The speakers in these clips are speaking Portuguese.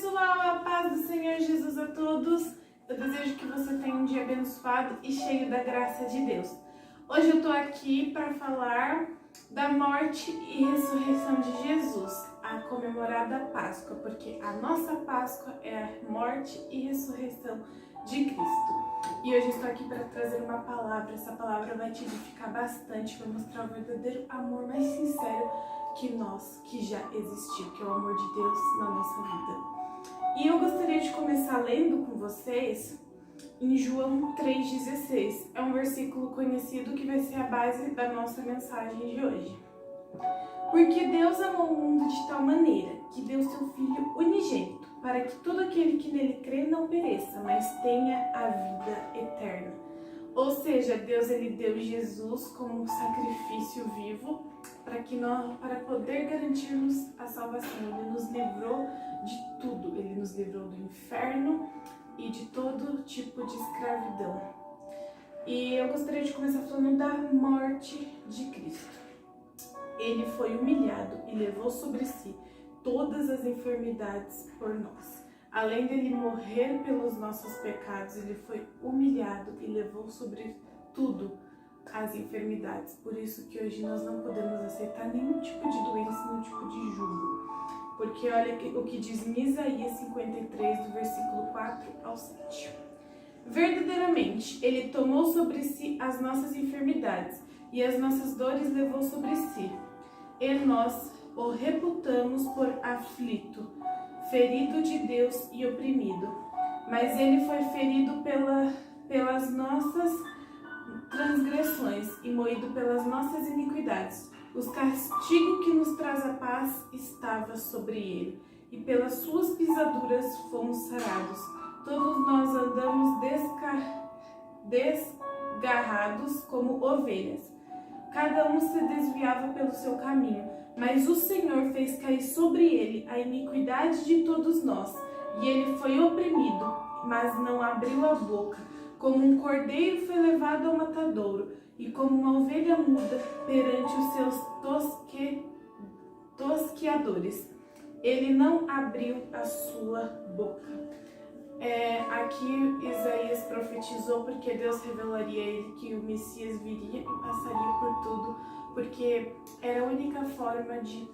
pessoal, a paz do Senhor Jesus a todos. Eu desejo que você tenha um dia abençoado e cheio da graça de Deus. Hoje eu tô aqui para falar da morte e ressurreição de Jesus, a comemorada Páscoa, porque a nossa Páscoa é a morte e ressurreição de Cristo. E hoje eu estou aqui para trazer uma palavra. Essa palavra vai te edificar bastante, vai mostrar o verdadeiro amor mais sincero que já existiu, que é o amor de Deus na nossa vida. E eu gostaria de começar lendo com vocês em João 3,16. É um versículo conhecido que vai ser a base da nossa mensagem de hoje. Porque Deus amou o mundo de tal maneira que deu seu Filho unigênito, para que todo aquele que nele crê não pereça, mas tenha a vida eterna. Ou seja, Deus ele deu Jesus como um sacrifício vivo para poder garantir-nos a salvação. Ele nos livrou de tudo. Ele nos livrou do inferno e de todo tipo de escravidão. E eu gostaria de começar falando da morte de Cristo. Ele foi humilhado e levou sobre si todas as enfermidades por nós. Além dele morrer pelos nossos pecados, ele foi humilhado e levou sobre tudo as enfermidades. Por isso que hoje nós não podemos aceitar nenhum tipo de doença, nenhum tipo de jugo. Porque olha o que diz em Isaías 53, do versículo 4 ao 7. Verdadeiramente, ele tomou sobre si as nossas enfermidades e as nossas dores levou sobre si. E nós o reputamos por aflito, ferido de Deus e oprimido. Mas ele foi ferido pelas nossas transgressões e moído pelas nossas iniquidades. O castigo que nos traz a paz estava sobre ele, e pelas suas pisaduras fomos sarados. Todos nós andamos desgarrados como ovelhas. Cada um se desviava pelo seu caminho, mas o Senhor fez cair sobre ele a iniquidade de todos nós. E ele foi oprimido, mas não abriu a boca. Como um cordeiro foi levado ao matadouro, e como uma ovelha muda perante os seus tosqueadores. Ele não abriu a sua boca. Aqui Isaías profetizou porque Deus revelaria a ele que o Messias viria e passaria por tudo, porque era a única forma de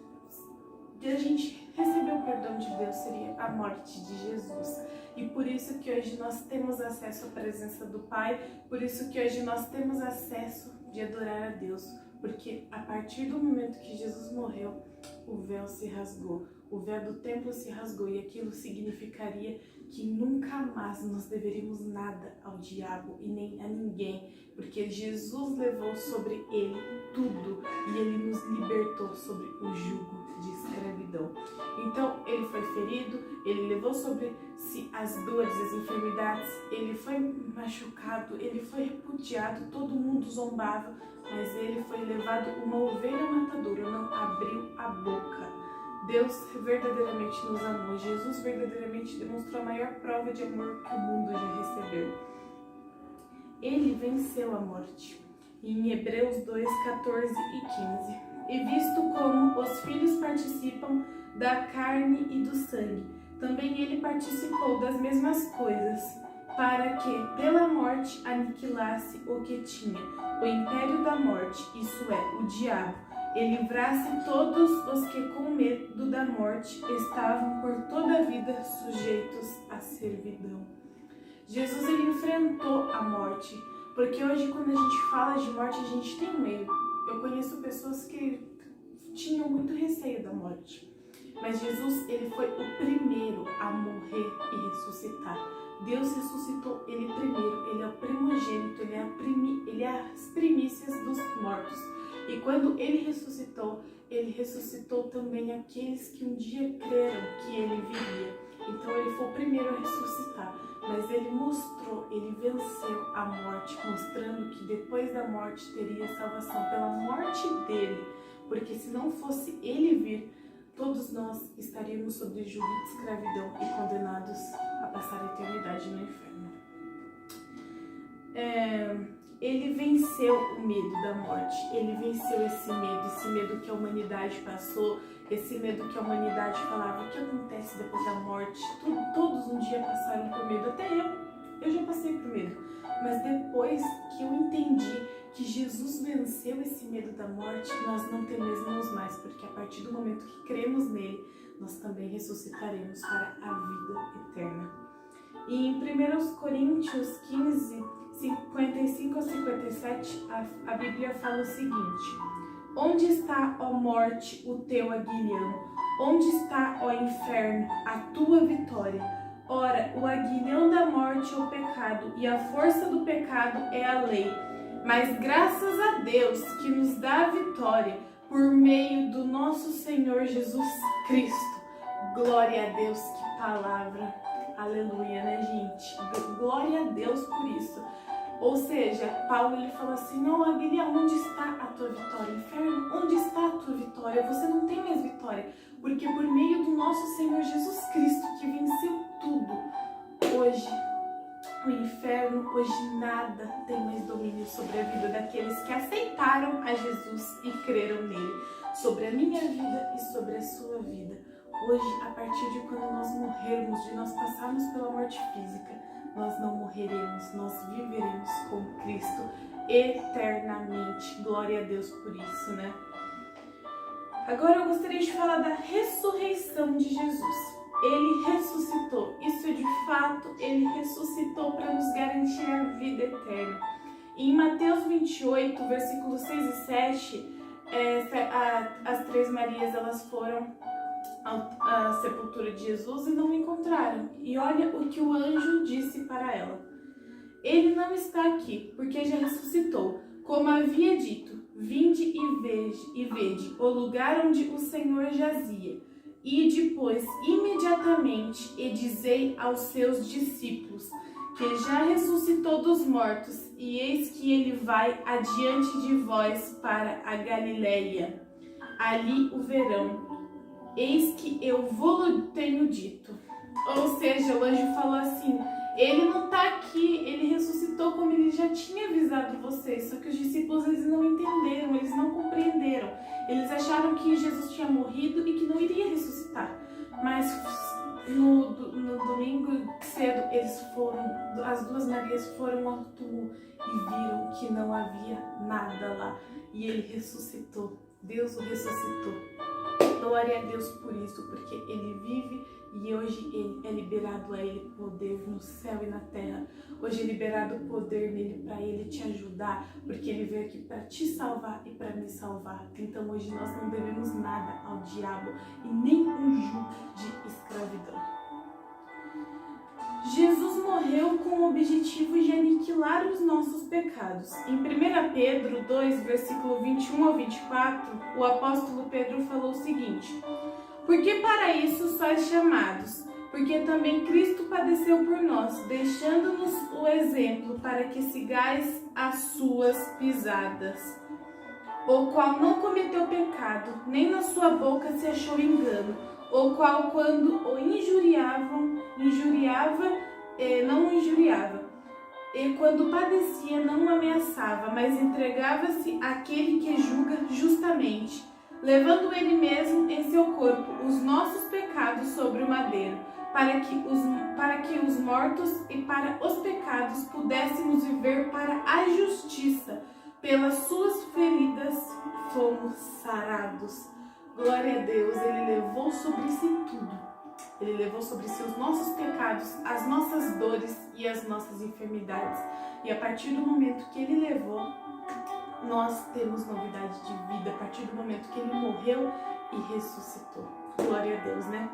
a gente receber o perdão de Deus, seria a morte de Jesus. E por isso que hoje nós temos acesso à presença do Pai, por isso que hoje nós temos acesso de adorar a Deus, porque a partir do momento que Jesus morreu, o véu se rasgou, o véu do templo se rasgou, e aquilo significaria que nunca mais nós deveríamos nada ao diabo e nem a ninguém, porque Jesus levou sobre ele tudo e ele nos libertou sobre o jugo de escravidão. Então ele foi ferido, ele levou sobre si as dores, as enfermidades, ele foi machucado, ele foi repudiado, todo mundo zombava, mas ele foi levado uma ovelha matadora, não abriu a boca. Deus verdadeiramente nos amou. Jesus verdadeiramente demonstrou a maior prova de amor que o mundo já recebeu. Ele venceu a morte. Em Hebreus 2, 14 e 15. E visto como os filhos participam da carne e do sangue, também ele participou das mesmas coisas, para que pela morte aniquilasse o que tinha o império da morte, isso é, o diabo, e livrasse todos os que com medo da morte estavam por toda a vida sujeitos à servidão. Jesus ele enfrentou a morte, porque hoje quando a gente fala de morte a gente tem medo. Eu conheço pessoas que tinham muito receio da morte, mas Jesus ele foi o primeiro a morrer e ressuscitar. Deus ressuscitou ele primeiro, ele é o primogênito, ele é as primícias dos mortos. E quando ele ressuscitou também aqueles que um dia creram que ele viria. Então ele foi o primeiro a ressuscitar, mas ele venceu a morte, mostrando que depois da morte teria salvação pela morte dele, porque se não fosse ele vir, todos nós estaríamos sob jugo de escravidão e condenados a passar a eternidade no inferno. ele venceu o medo da morte. Ele venceu esse medo que a humanidade passou, esse medo que a humanidade falava, o que acontece depois da morte? Todos um dia passaram por medo, até eu já passei por medo. Mas depois que eu entendi que Jesus venceu esse medo da morte, nós não tememos mais, porque a partir do momento que cremos nele, nós também ressuscitaremos para a vida eterna. E em 1 Coríntios 15, 55 a 57, a Bíblia fala o seguinte: onde está, ó morte, o teu aguilhão? Onde está, ó inferno, a tua vitória? Ora, o aguilhão da morte é o pecado, e a força do pecado é a lei. Mas graças a Deus que nos dá a vitória por meio do nosso Senhor Jesus Cristo. Glória a Deus, que palavra. Aleluia, né, gente? Glória a Deus por isso. Ou seja, Paulo ele fala assim: ó aguilhão, onde está a tua vitória? Inferno, onde está a tua vitória? Você não tem mais vitória, porque por meio do nosso Senhor Jesus Cristo, que venceu tudo, hoje o inferno, hoje nada tem mais domínio sobre a vida daqueles que aceitaram a Jesus e creram nele, sobre a minha vida e sobre a sua vida. Hoje, a partir de quando nós morrermos, de nós passarmos pela morte física, nós não morreremos, nós viveremos com Cristo eternamente. Glória a Deus por isso, né? Agora eu gostaria de falar da ressurreição de Jesus. Ele ressuscitou, isso de fato, ele ressuscitou para nos garantir a vida eterna. Em Mateus 28, versículos 6 e 7, as três Marias elas foram à sepultura de Jesus e não o encontraram. E olha o que o anjo disse para ela: ele não está aqui, porque já ressuscitou, como havia dito. Vinde e vede o lugar onde o Senhor jazia. E depois, imediatamente, e dizei aos seus discípulos que já ressuscitou dos mortos, e eis que ele vai adiante de vós para a Galileia. Ali o verão. Eis que eu vou-lo tenho dito. Ou seja, o anjo falou assim: ele não está aqui, ele ressuscitou como ele já tinha avisado vocês. Só que os discípulos eles não entenderam, eles não compreenderam. Eles acharam que Jesus tinha morrido e que não iria ressuscitar. Mas no domingo cedo, as duas Marias foram ao túmulo e viram que não havia nada lá. E ele ressuscitou, Deus o ressuscitou. Glória a Deus por isso, porque ele vive e hoje ele é liberado a ele poder no céu e na terra. Hoje é liberado o poder nele para ele te ajudar, porque ele veio aqui para te salvar e para me salvar. Então hoje nós não devemos nada ao diabo e nem um jugo de escravidão. Jesus morreu com o objetivo de aniquilar os nossos pecados. Em 1 Pedro 2, versículo 21 ao 24, o apóstolo Pedro falou o seguinte: porque para isso sois chamados, porque também Cristo padeceu por nós, deixando-nos o exemplo para que sigais as suas pisadas, o qual não cometeu pecado, nem na sua boca se achou engano, o qual quando o não injuriava, e quando padecia não ameaçava, mas entregava-se àquele que julga justamente, levando ele mesmo em seu corpo os nossos pecados sobre o madeiro, para que os mortos e para os pecados pudéssemos viver para a justiça. Pelas suas feridas fomos sarados. Glória a Deus, ele levou sobre si tudo. Ele levou sobre si os nossos pecados, as nossas dores e as nossas enfermidades. E a partir do momento que ele levou, nós temos novidade de vida. A partir do momento que ele morreu e ressuscitou. Glória a Deus, né?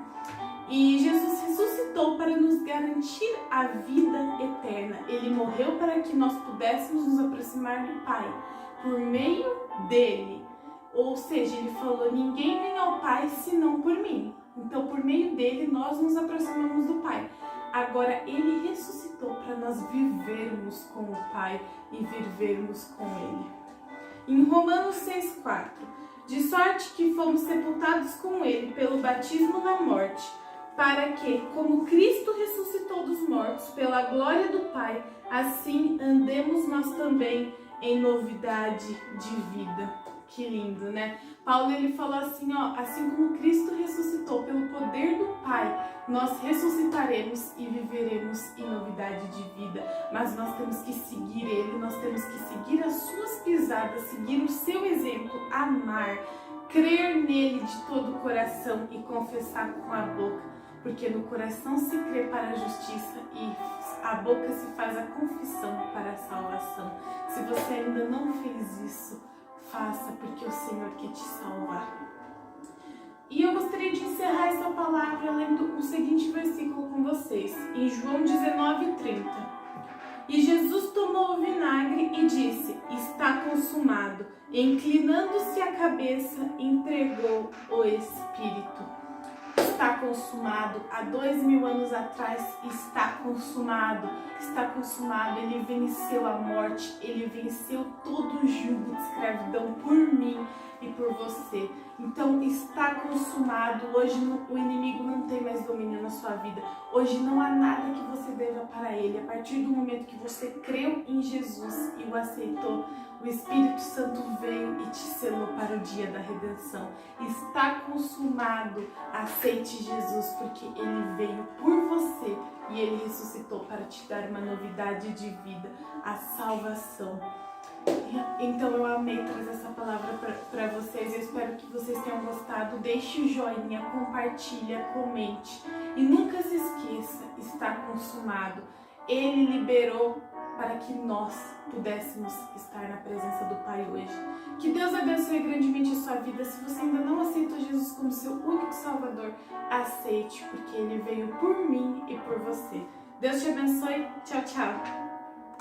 E Jesus ressuscitou para nos garantir a vida eterna. Ele morreu para que nós pudéssemos nos aproximar do Pai por meio dele. Ou seja, ele falou: ninguém vem ao Pai senão por mim. Então, por meio dele, nós nos aproximamos do Pai. Agora, ele ressuscitou para nós vivermos com o Pai e vivermos com ele. Em Romanos 6,4: de sorte que fomos sepultados com ele pelo batismo na morte, para que, como Cristo ressuscitou dos mortos pela glória do Pai, assim andemos nós também em novidade de vida. Que lindo, né? Paulo ele falou assim, ó, assim como Cristo ressuscitou pelo poder do Pai, nós ressuscitaremos e viveremos em novidade de vida. Mas nós temos que seguir Ele, nós temos que seguir as suas pisadas, seguir o seu exemplo, amar, crer nele de todo o coração e confessar com a boca, porque no coração se crê para a justiça e a boca se faz a confissão para a salvação. Se você ainda não fez isso, faça, porque o Senhor quer te salvar. E eu gostaria de encerrar essa palavra lendo o seguinte versículo com vocês, em João 19:30. E Jesus tomou o vinagre e disse, está consumado. Inclinando-se a cabeça, entregou o Espírito. Está consumado, há 2000 anos atrás, está consumado, ele venceu a morte, ele venceu todo o jugo de escravidão por mim e por você. Então está consumado, hoje o inimigo não tem mais domínio na sua vida, hoje não há nada que você deva para ele. A partir do momento que você creu em Jesus e o aceitou, o Espírito Santo veio e te selou para o dia da redenção. Está consumado, aceite Jesus, porque Ele veio por você e Ele ressuscitou para te dar uma novidade de vida, a salvação. Então eu amei trazer essa palavra para vocês, eu espero que vocês tenham gostado. Deixe o joinha, compartilha, comente e nunca se esqueça, está consumado. Ele liberou para que nós pudéssemos estar na presença do Pai hoje. Que Deus abençoe grandemente a sua vida. Se você ainda não aceitou Jesus como seu único Salvador, aceite, porque Ele veio por mim e por você. Deus te abençoe. Tchau, tchau.